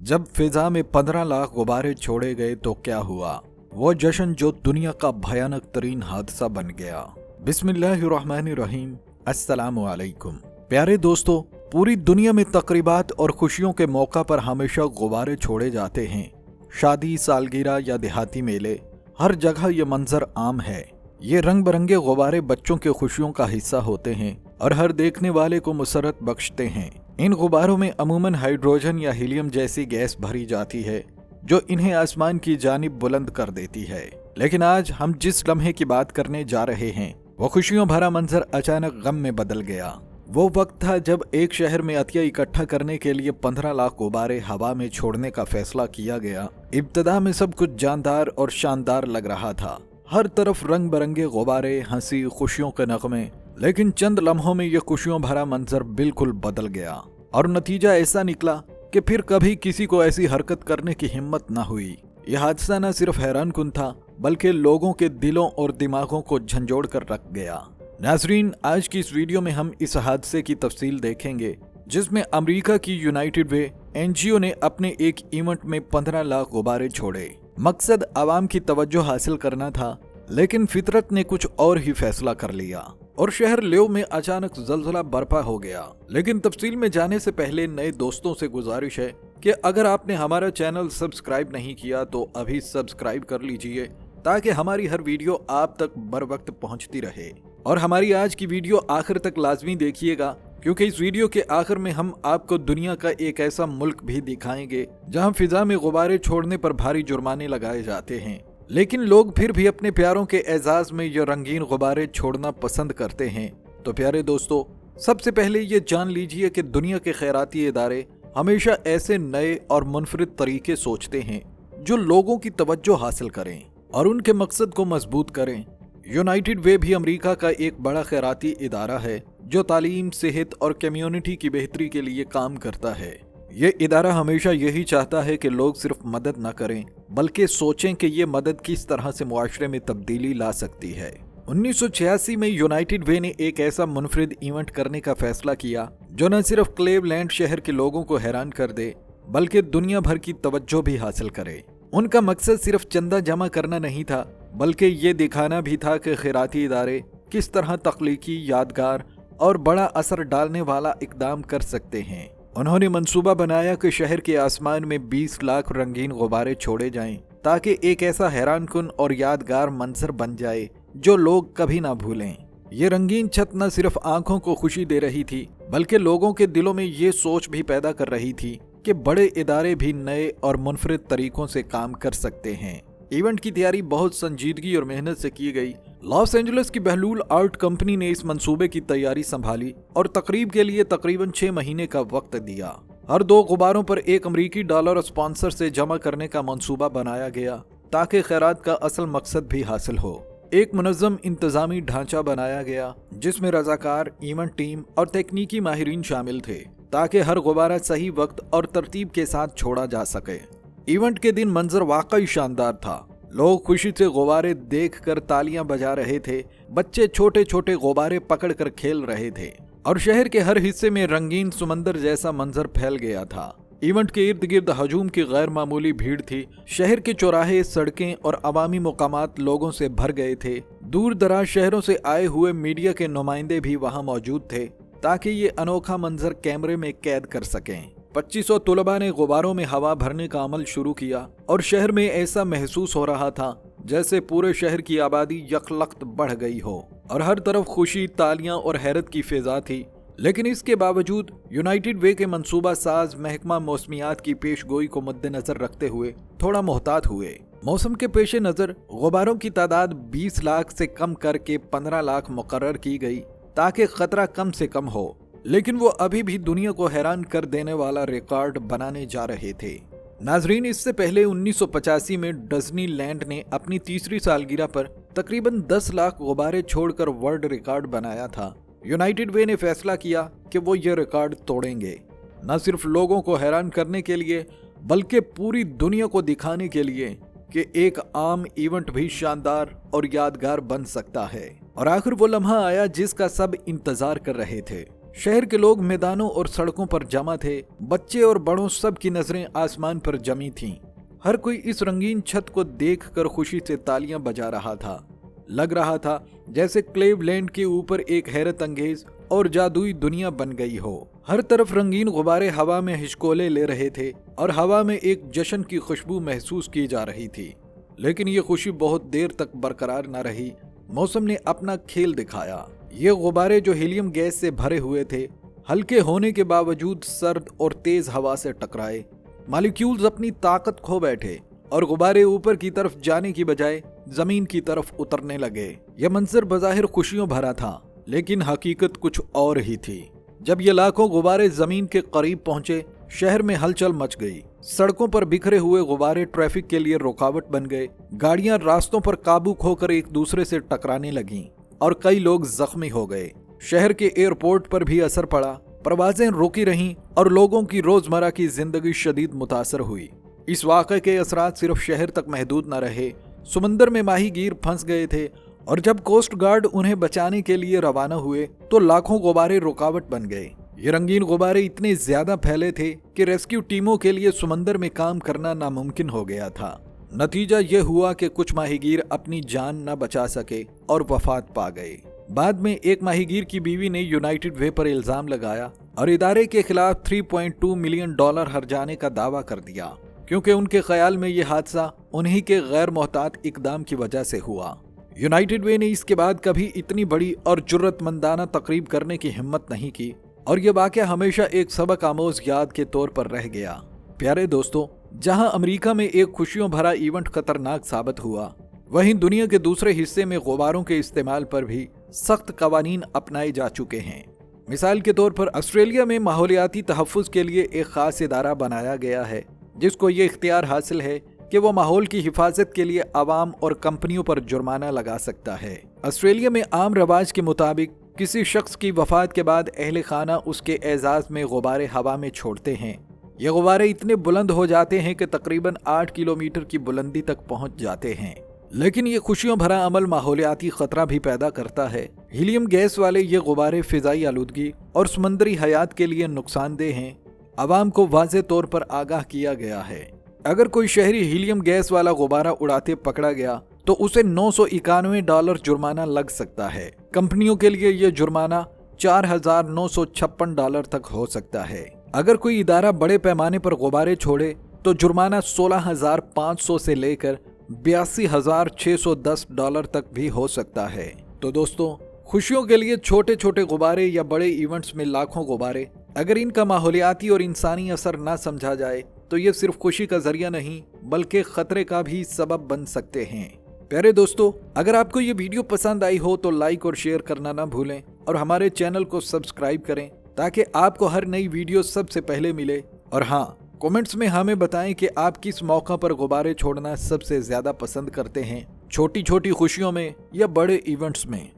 जब फिजा में 15 लाख गुब्बारे छोड़े गए तो क्या हुआ? वो जश्न जो दुनिया का भयानक तरीन हादसा बन गया। बिस्मिल्लाहिर्रहमानिर्रहीम। अस्सलामु अलैकुम। प्यारे दोस्तों, पूरी दुनिया में तकरीबात और खुशियों के मौका पर हमेशा गुब्बारे छोड़े जाते हैं। शादी, सालगिरह या देहाती मेले, हर जगह ये मंजर आम है। ये रंग बिरंगे गुब्बारे बच्चों के खुशियों का हिस्सा होते हैं और हर देखने वाले को मुसरत बख्शते हैं। इन गुब्बारों में अमूमन हाइड्रोजन या हीलियम जैसी गैस भरी जाती है जो इन्हें आसमान की जानिब बुलंद कर देती है। लेकिन आज हम जिस लम्हे की बात करने जा रहे हैं वो खुशियों भरा मंजर अचानक गम में बदल गया। वो वक्त था जब एक शहर में अतिया इकट्ठा करने के लिए 15 लाख गुब्बारे हवा में छोड़ने का फैसला किया गया। इब्तदा में सब कुछ जानदार और शानदार लग रहा था। हर तरफ रंग बिरंगे गुब्बारे, हंसी, खुशियों के नगमे। लेकिन चंद लम्हों में यह खुशियों भरा मंजर बिल्कुल बदल गया और नतीजा ऐसा निकला कि फिर कभी किसी को ऐसी हरकत करने की हिम्मत न हुई। यह हादसा न सिर्फ हैरानकुन था बल्कि लोगों के दिलों और दिमागों को झंझोड़ कर रख गया। नाज़रीन, आज की इस वीडियो में हम इस हादसे की तफसील देखेंगे जिसमें अमेरिका की यूनाइटेड वे एनजीओ ने अपने एक इवेंट में 15 लाख गुब्बारे छोड़े। मकसद आवाम की तवज्जो हासिल करना था, लेकिन फितरत ने कुछ और ही फैसला कर लिया और शहर लियो में अचानक जलजला बर्पा हो गया। लेकिन तफसील में जाने से पहले नए दोस्तों से गुजारिश है कि अगर आपने हमारा चैनल सब्सक्राइब नहीं किया तो अभी सब्सक्राइब कर लीजिए ताकि हमारी हर वीडियो आप तक बर वक्त पहुंचती रहे। और हमारी आज की वीडियो आखिर तक लाजमी देखिएगा क्योंकि इस वीडियो के आखिर में हम आपको दुनिया का एक ऐसा मुल्क भी दिखाएंगे जहां फिजा में गुब्बारे छोड़ने पर भारी जुर्माने लगाए जाते हैं, लेकिन लोग फिर भी अपने प्यारों के एजाज में ये रंगीन गुब्बारे छोड़ना पसंद करते हैं। तो प्यारे दोस्तों, सबसे पहले ये जान लीजिए कि दुनिया के खैराती इदारे हमेशा ऐसे नए और मुनफरिद तरीके सोचते हैं जो लोगों की तवज्जो हासिल करें और उनके मकसद को मजबूत करें। यूनाइटेड वे भी अमेरिका का एक बड़ा खैराती इदारा है जो तालीम, सेहत और कम्युनिटी की बेहतरी के लिए काम करता है। ये इदारा हमेशा यही चाहता है कि लोग सिर्फ मदद न करें बल्कि सोचें कि ये मदद किस तरह से मुआशरे में तब्दीली ला सकती है। 1986 में यूनाइटेड वे ने एक ऐसा मुनफरिद इवेंट करने का फैसला किया जो न सिर्फ क्लेवलैंड शहर के लोगों को हैरान कर दे बल्कि दुनिया भर की तवज्जो भी हासिल करे। उनका मकसद सिर्फ चंदा जमा करना नहीं था बल्कि ये दिखाना भी था कि खैराती इदारे किस तरह तख्लीकी, यादगार और बड़ा असर डालने वाला इकदाम कर सकते हैं। उन्होंने मंसूबा बनाया कि शहर के आसमान में 20 लाख रंगीन गुब्बारे छोड़े जाएं ताकि एक ऐसा हैरानकुन और यादगार मंजर बन जाए जो लोग कभी ना भूलें। ये रंगीन छत न सिर्फ आंखों को खुशी दे रही थी बल्कि लोगों के दिलों में ये सोच भी पैदा कर रही थी कि बड़े इदारे भी नए और मुनफरिद तरीकों से काम कर सकते हैं। इवेंट की तैयारी बहुत संजीदगी और मेहनत से की गई। लॉस एंजलिस की बहलूल आर्ट कंपनी ने इस मंसूबे की तैयारी संभाली और तकरीब के लिए तकरीबन 6 महीने का वक्त दिया। हर 2 गुब्बारों पर $1 अमेरिकी स्पॉन्सर से जमा करने का मंसूबा बनाया गया ताकि खैरात का असल मकसद भी हासिल हो। एक मुनज़्ज़म इंतजामी ढांचा बनाया गया जिसमें रजाकार, इवेंट टीम और तकनीकी माहिरीन शामिल थे ताकि हर गुब्बारा सही वक्त और तरतीब के साथ छोड़ा जा सके। इवेंट के दिन मंजर वाकई शानदार था। लोग खुशी से गुब्बारे देखकर तालियां बजा रहे थे, बच्चे छोटे छोटे गुब्बारे पकड़कर खेल रहे थे और शहर के हर हिस्से में रंगीन समंदर जैसा मंजर फैल गया था। इवेंट के इर्द गिर्द हजूम की गैर मामूली भीड़ थी। शहर के चौराहे, सड़कें और अवामी मुकामात लोगों से भर गए थे। दूर दराज शहरों से आए हुए मीडिया के नुमाइंदे भी वहां मौजूद थे ताकि ये अनोखा मंजर कैमरे में कैद कर सकें। 2500 तुलबा ने गुब्बारों में हवा भरने का अमल शुरू किया और शहर में ऐसा महसूस हो रहा था जैसे पूरे शहर की आबादी यकलख्त बढ़ गई हो और हर तरफ खुशी, तालियां और हैरत की फिजा थी। लेकिन इसके बावजूद यूनाइटेड वे के मंसूबा साज महकमा मौसमियात की पेशगोई को मद्देनजर रखते हुए थोड़ा मोहतात हुए। मौसम के पेश नजर गुब्बारों की तादाद 20 लाख से कम करके 15 लाख मुकर्रर की गई ताकि खतरा कम से कम हो। लेकिन वो अभी भी दुनिया को हैरान कर देने वाला रिकॉर्ड बनाने जा रहे थे। नाजरीन, इससे पहले 1985 में डिज्नीलैंड ने अपनी 3री सालगिरह पर तकरीबन 10 लाख गुब्बारे छोड़कर वर्ल्ड रिकॉर्ड बनाया था। यूनाइटेड वे ने फैसला किया कि वो ये रिकॉर्ड तोड़ेंगे, न सिर्फ लोगों को हैरान करने के लिए बल्कि पूरी दुनिया को दिखाने के लिए कि एक आम इवेंट भी शानदार और यादगार बन सकता है। और आखिर वो लम्हा आया जिसका सब इंतजार कर रहे थे। शहर के लोग मैदानों और सड़कों पर जमा थे। बच्चे और बड़ों सब की नजरें आसमान पर जमी थीं। हर कोई इस रंगीन छत को देखकर खुशी से तालियां बजा रहा था। लग रहा था जैसे क्लीवलैंड के ऊपर एक हैरत अंगेज और जादुई दुनिया बन गई हो। हर तरफ रंगीन गुब्बारे हवा में हिचकोले ले रहे थे और हवा में एक जश्न की खुशबू महसूस की जा रही थी। लेकिन ये खुशी बहुत देर तक बरकरार न रही। मौसम ने अपना खेल दिखाया। ये गुब्बारे जो हीलियम गैस से भरे हुए थे, हल्के होने के बावजूद सर्द और तेज हवा से टकराए। मॉलिक्यूल्स अपनी ताकत खो बैठे और गुब्बारे ऊपर की तरफ जाने की बजाय जमीन की तरफ उतरने लगे। यह मंजर बज़ाहिर खुशियों भरा था, लेकिन हकीकत कुछ और ही थी। जब ये लाखों गुब्बारे जमीन के करीब पहुंचे, शहर में हलचल मच गई। सड़कों पर बिखरे हुए गुब्बारे ट्रैफिक के लिए रुकावट बन गए। गाड़ियां रास्तों पर काबू खोकर एक दूसरे से टकराने लगीं और कई लोग जख्मी हो गए। शहर के एयरपोर्ट पर भी असर पड़ा। परवाजें रोकी रहीं और लोगों की रोजमर्रा की जिंदगी शदीद मुतासर हुई। इस वाक़े के असरात सिर्फ शहर तक महदूद न रहे। समंदर में माहीगीर फंस गए थे और जब कोस्ट गार्ड उन्हें बचाने के लिए रवाना हुए तो लाखों गुब्बारे रुकावट बन गए। ये रंगीन गुब्बारे इतने ज्यादा फैले थे कि रेस्क्यू टीमों के लिए समंदर में काम करना नामुमकिन हो गया था। नतीजा ये हुआ कि कुछ माहीगीर अपनी जान न बचा सके और वफात पा गए। बाद में एक माहीगीर की बीवी ने यूनाइटेड वे पर इल्जाम लगाया और इदारे के खिलाफ $3.2 मिलियन हर्जाने का दावा कर दिया, क्योंकि उनके ख्याल में यह हादसा उन्हीं के गैर मोहतात इकदाम की वजह से हुआ। यूनाइटेड वे ने इसके बाद कभी इतनी बड़ी और जुर्रतमंदाना तकरीब करने की हिम्मत नहीं की और यह वाक़या हमेशा एक सबक आमोज याद के तौर पर रह गया। प्यारे दोस्तों, जहां अमेरिका में एक खुशियों भरा इवेंट खतरनाक साबित हुआ, वहीं दुनिया के दूसरे हिस्से में गुब्बारों के इस्तेमाल पर भी सख्त कवानीन अपनाए जा चुके हैं। मिसाल के तौर पर ऑस्ट्रेलिया में माहौलियाती तहफ़्फ़ुज़ के लिए एक खास इदारा बनाया गया है, जिसको ये इख्तियार हासिल है कि वो माहौल की हिफाजत के लिए आवाम और कंपनियों पर जुर्माना लगा सकता है। ऑस्ट्रेलिया में आम रवाज के मुताबिक किसी शख्स की वफात के बाद अहले खाना उसके एजाज में गुब्बारे हवा में छोड़ते हैं। ये गुब्बारे इतने बुलंद हो जाते हैं कि तकरीबन 8 किलोमीटर की बुलंदी तक पहुंच जाते हैं। लेकिन ये खुशियों भरा अमल माहौलियाती खतरा भी पैदा करता है। हीलियम गैस वाले ये गुब्बारे फिजाई आलूदगी और समुद्री हयात के लिए नुकसानदेह हैं। आवाम को वाज़े तौर पर आगाह किया गया है। अगर कोई शहरी हीलियम गैस वाला गुब्बारा उड़ाते पकड़ा गया तो उसे $991 जुर्माना लग सकता है। कंपनियों के लिए यह जुर्माना $4,956 तक हो सकता है। अगर कोई इदारा बड़े पैमाने पर गुब्बारे छोड़े तो जुर्माना $16,500 से लेकर $82,610 तक भी हो सकता है। तो दोस्तों, खुशियों के लिए छोटे छोटे गुब्बारे या बड़े इवेंट्स में लाखों गुब्बारे, अगर इनका माहौलियाती और इंसानी असर ना समझा जाए तो ये सिर्फ खुशी का जरिया नहीं बल्कि खतरे का भी सबब बन सकते हैं। प्यारे दोस्तों, अगर आपको ये वीडियो पसंद आई हो तो लाइक और शेयर करना ना भूलें और हमारे चैनल को सब्सक्राइब करें ताकि आपको हर नई वीडियो सबसे पहले मिले। और हाँ, कमेंट्स में हमें बताएं कि आप किस मौका पर गुब्बारे छोड़ना सबसे ज्यादा पसंद करते हैं, छोटी छोटी खुशियों में या बड़े इवेंट्स में।